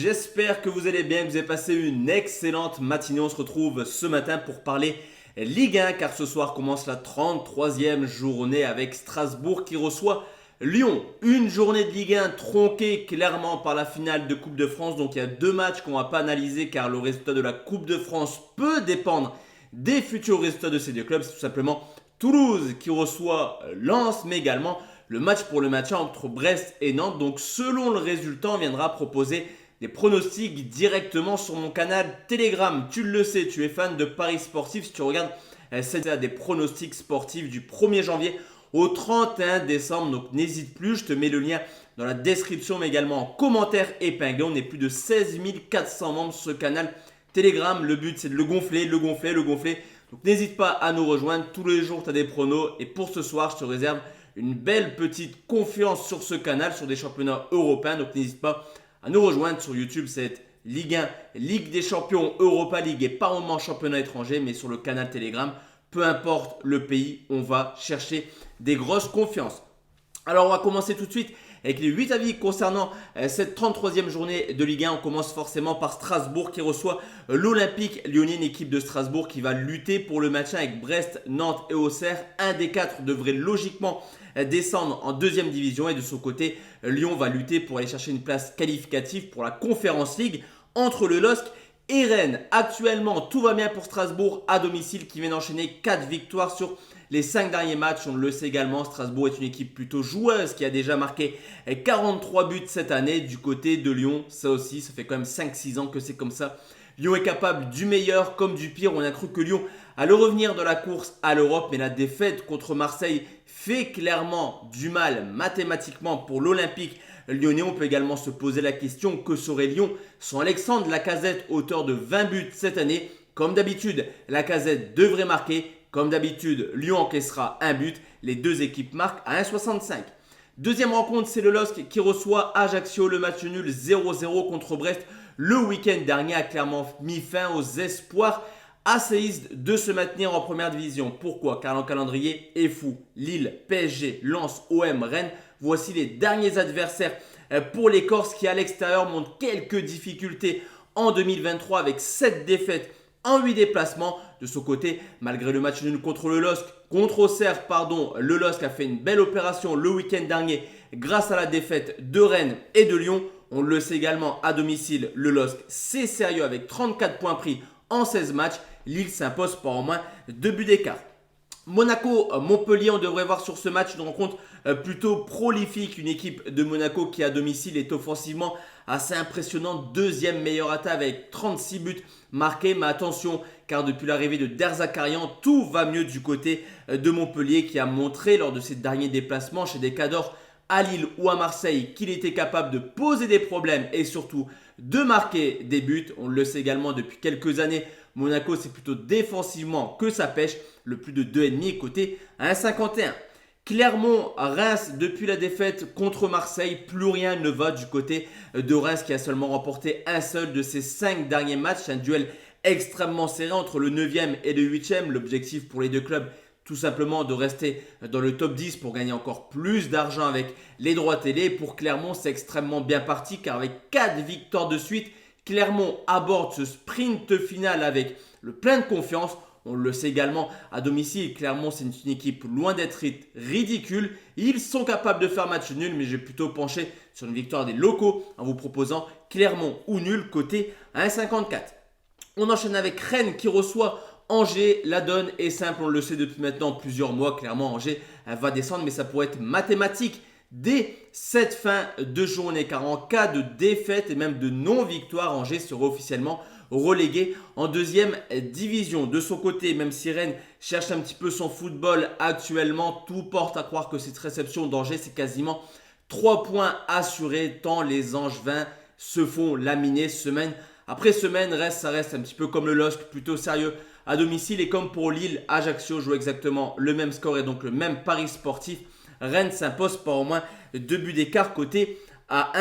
j'espère que vous allez bien, que vous avez passé une excellente matinée. On se retrouve ce matin pour parler Ligue 1 car ce soir commence la 33e journée avec Strasbourg qui reçoit Lyon. Une journée de Ligue 1 tronquée clairement par la finale de Coupe de France. Donc il y a deux matchs qu'on ne va pas analyser car le résultat de la Coupe de France peut dépendre des futurs résultats de ces deux clubs. C'est tout simplement Toulouse qui reçoit Lens mais également le match pour le maintien entre Brest et Nantes. Donc selon le résultat, on viendra proposer des pronostics directement sur mon canal Telegram. Tu le sais, tu es fan de paris sportifs. Si tu regardes des pronostics sportifs du 1er janvier au 31 décembre. Donc n'hésite plus, je te mets le lien dans la description mais également en commentaire épinglé. On est plus de 16 400 membres sur ce canal Telegram. Le but c'est de le gonfler. Donc n'hésite pas à nous rejoindre. Tous les jours tu as des pronos et pour ce soir je te réserve une belle petite confiance sur ce canal, sur des championnats européens. Donc n'hésite pas à nous rejoindre sur YouTube. C'est Ligue 1, Ligue des champions, Europa League et par moment championnat étranger. Mais sur le canal Telegram, peu importe le pays, on va chercher des grosses confiances. Alors on va commencer tout de suite avec les 8 avis concernant cette 33e journée de Ligue 1. On commence forcément par Strasbourg qui reçoit l'Olympique Lyonnais, une équipe de Strasbourg qui va lutter pour le maintien avec Brest, Nantes et Auxerre. Un des quatre devrait logiquement descendre en deuxième division et de son côté, Lyon va lutter pour aller chercher une place qualificative pour la Conference League entre le LOSC et Rennes. Actuellement, tout va bien pour Strasbourg à domicile qui vient d'enchaîner 4 victoires sur les 5 derniers matchs. On le sait également, Strasbourg est une équipe plutôt joueuse qui a déjà marqué 43 buts cette année. Du côté de Lyon, ça aussi, ça fait quand même 5-6 ans que c'est comme ça. Lyon est capable du meilleur comme du pire. On a cru que Lyon allait revenir dans la course à l'Europe, mais la défaite contre Marseille fait clairement du mal mathématiquement pour l'Olympique Lyonnais. On peut également se poser la question, que serait Lyon sans Alexandre Lacazette, auteur de 20 buts cette année? Comme d'habitude, Lacazette devrait marquer. Comme d'habitude, Lyon encaissera un but. Les deux équipes marquent à 1,65. Deuxième rencontre, c'est le LOSC qui reçoit Ajaccio. Le match nul 0-0 contre Brest le week-end dernier a clairement mis fin aux espoirs asséistes de se maintenir en première division. Pourquoi? Car le calendrier est fou. Lille, PSG, Lens, OM, Rennes. Voici les derniers adversaires pour les Corses qui à l'extérieur montrent quelques difficultés en 2023 avec 7 défaites en 8 déplacements. De son côté, malgré le match nul contre le LOSC, contre Auxerre, le LOSC a fait une belle opération le week-end dernier grâce à la défaite de Rennes et de Lyon. On le sait également à domicile, le LOSC c'est sérieux avec 34 points pris en 16 matchs. Lille s'impose par au moins 2 buts d'écart. Monaco-Montpellier, on devrait voir sur ce match une rencontre plutôt prolifique. Une équipe de Monaco qui à domicile est offensivement assez impressionnante. Deuxième meilleure attaque avec 36 buts marqués. Mais attention, car depuis l'arrivée de Derzakarian, tout va mieux du côté de Montpellier qui a montré lors de ses derniers déplacements chez des Cadors à Lille ou à Marseille qu'il était capable de poser des problèmes et surtout de marquer des buts. On le sait également depuis quelques années, Monaco c'est plutôt défensivement que ça pêche. Le plus de 2,5 côté à 1,51. Clermont-Reims, depuis la défaite contre Marseille, plus rien ne va du côté de Reims qui a seulement remporté un seul de ses 5 derniers matchs. Un duel extrêmement serré entre le 9e et le 8e. L'objectif pour les deux clubs, tout simplement de rester dans le top 10 pour gagner encore plus d'argent avec les droits télé. Pour Clermont, c'est extrêmement bien parti car avec 4 victoires de suite, Clermont aborde ce sprint final avec le plein de confiance. On le sait également à domicile, Clermont c'est une équipe loin d'être ridicule. Ils sont capables de faire match nul, mais j'ai plutôt penché sur une victoire des locaux en vous proposant Clermont ou nul côté 1,54. On enchaîne avec Rennes qui reçoit Angers. La donne est simple, on le sait depuis maintenant plusieurs mois. Clairement, Angers va descendre, mais ça pourrait être mathématique dès cette fin de journée. Car en cas de défaite et même de non-victoire, Angers sera officiellement relégué en deuxième division. De son côté, même si Rennes cherche un petit peu son football actuellement, tout porte à croire que cette réception d'Angers, c'est quasiment 3 points assurés tant les Angevins se font laminer semaine après semaine. Ça reste un petit peu comme le LOSC, plutôt sérieux à domicile. Et comme pour Lille, Ajaccio joue exactement le même score et donc le même pari sportif. Rennes s'impose par au moins 2 buts d'écart côté à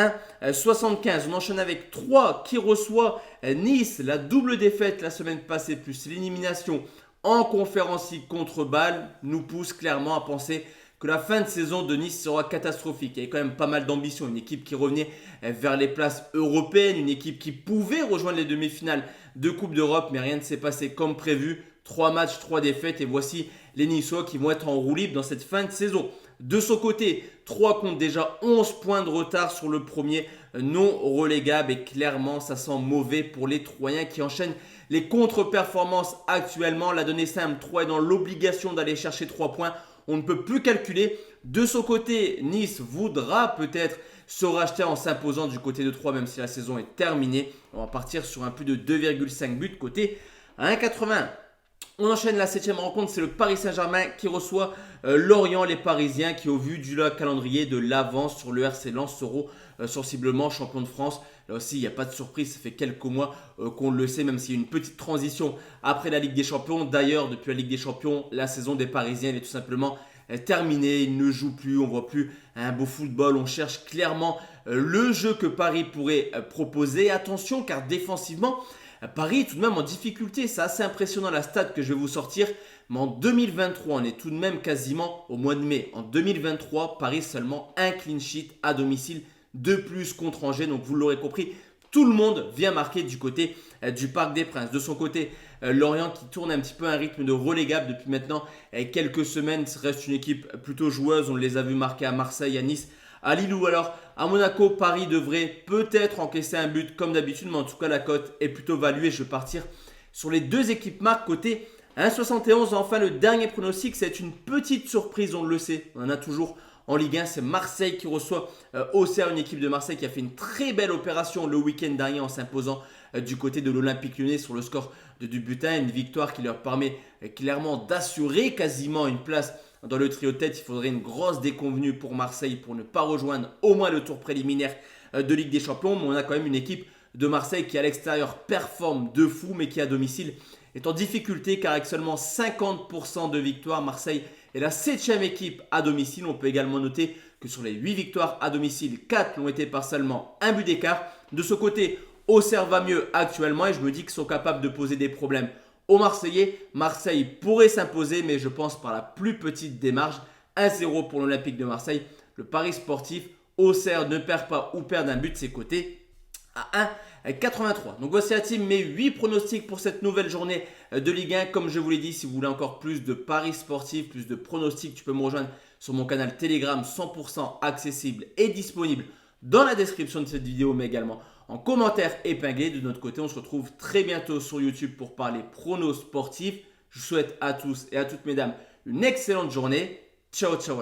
1,75. On enchaîne avec 3 qui reçoit Nice. La double défaite la semaine passée plus l'élimination en Conference League contre Bâle nous pousse clairement à penser que la fin de saison de Nice sera catastrophique. Il y avait quand même pas mal d'ambition, une équipe qui revenait vers les places européennes, une équipe qui pouvait rejoindre les demi-finales de Coupe d'Europe, mais rien ne s'est passé comme prévu. 3 matchs, 3 défaites et voici les Niçois qui vont être en roue libre dans cette fin de saison. De son côté, 3 comptent déjà 11 points de retard sur le premier non relégable et clairement ça sent mauvais pour les Troyens qui enchaînent les contre-performances actuellement. La donnée simple, 3 est dans l'obligation d'aller chercher 3 points. On ne peut plus calculer. De son côté, Nice voudra peut-être se racheter en s'imposant du côté de 3 même si la saison est terminée. On va partir sur un plus de 2,5 buts côté 1,80. On enchaîne la 7e rencontre, c'est le Paris Saint-Germain qui reçoit Lorient, les Parisiens qui au vu du calendrier de l'avance sur le RC Lens seront sensiblement champions de France. Là aussi, il n'y a pas de surprise, ça fait quelques mois qu'on le sait, même s'il y a une petite transition après la Ligue des Champions. D'ailleurs, depuis la Ligue des Champions, la saison des Parisiens est tout simplement terminée. Ils ne jouent plus, on ne voit plus un beau football. On cherche clairement le jeu que Paris pourrait proposer. Attention, car défensivement, Paris est tout de même en difficulté. C'est assez impressionnant la stat que je vais vous sortir. Mais en 2023, on est tout de même quasiment au mois de mai. En 2023, Paris seulement un clean sheet à domicile de plus contre Angers. Donc vous l'aurez compris, tout le monde vient marquer du côté du Parc des Princes. De son côté, Lorient qui tourne un petit peu à un rythme de relégable depuis maintenant quelques semaines. Reste une équipe plutôt joueuse. On les a vus marquer à Marseille, à Nice, à Lille ou alors à Monaco. Paris devrait peut-être encaisser un but comme d'habitude, mais en tout cas la cote est plutôt valuée. Je vais partir sur les deux équipes marques côté 1,71. Enfin le dernier pronostic, c'est une petite surprise, on le sait. On en a toujours en Ligue 1, c'est Marseille qui reçoit Auxerre, une équipe de Marseille qui a fait une très belle opération le week-end dernier en s'imposant du côté de l'Olympique Lyonnais sur le score de 2 buts à 1. Une victoire qui leur permet clairement d'assurer quasiment une place dans le trio de tête. Il faudrait une grosse déconvenue pour Marseille pour ne pas rejoindre au moins le tour préliminaire de Ligue des Champions. Mais on a quand même une équipe de Marseille qui à l'extérieur performe de fou, mais qui à domicile est en difficulté car avec seulement 50% de victoires, Marseille est la 7e équipe à domicile. On peut également noter que sur les 8 victoires à domicile, 4 l'ont été par seulement un but d'écart. De ce côté, Auxerre va mieux actuellement et je me dis qu'ils sont capables de poser des problèmes aux Marseillais. Marseille pourrait s'imposer, mais je pense par la plus petite des marges. 1-0 pour l'Olympique de Marseille. Le pari sportif, Auxerre ne perd pas ou perd un but, c'est coté à 1,83. Donc voici la team, mes 8 pronostics pour cette nouvelle journée de Ligue 1. Comme je vous l'ai dit, si vous voulez encore plus de paris sportifs, plus de pronostics, tu peux me rejoindre sur mon canal Telegram 100% accessible et disponible dans la description de cette vidéo, mais également en commentaire épinglé. De notre côté, on se retrouve très bientôt sur YouTube pour parler pronos sportifs. Je vous souhaite à tous et à toutes mesdames une excellente journée. Ciao, ciao.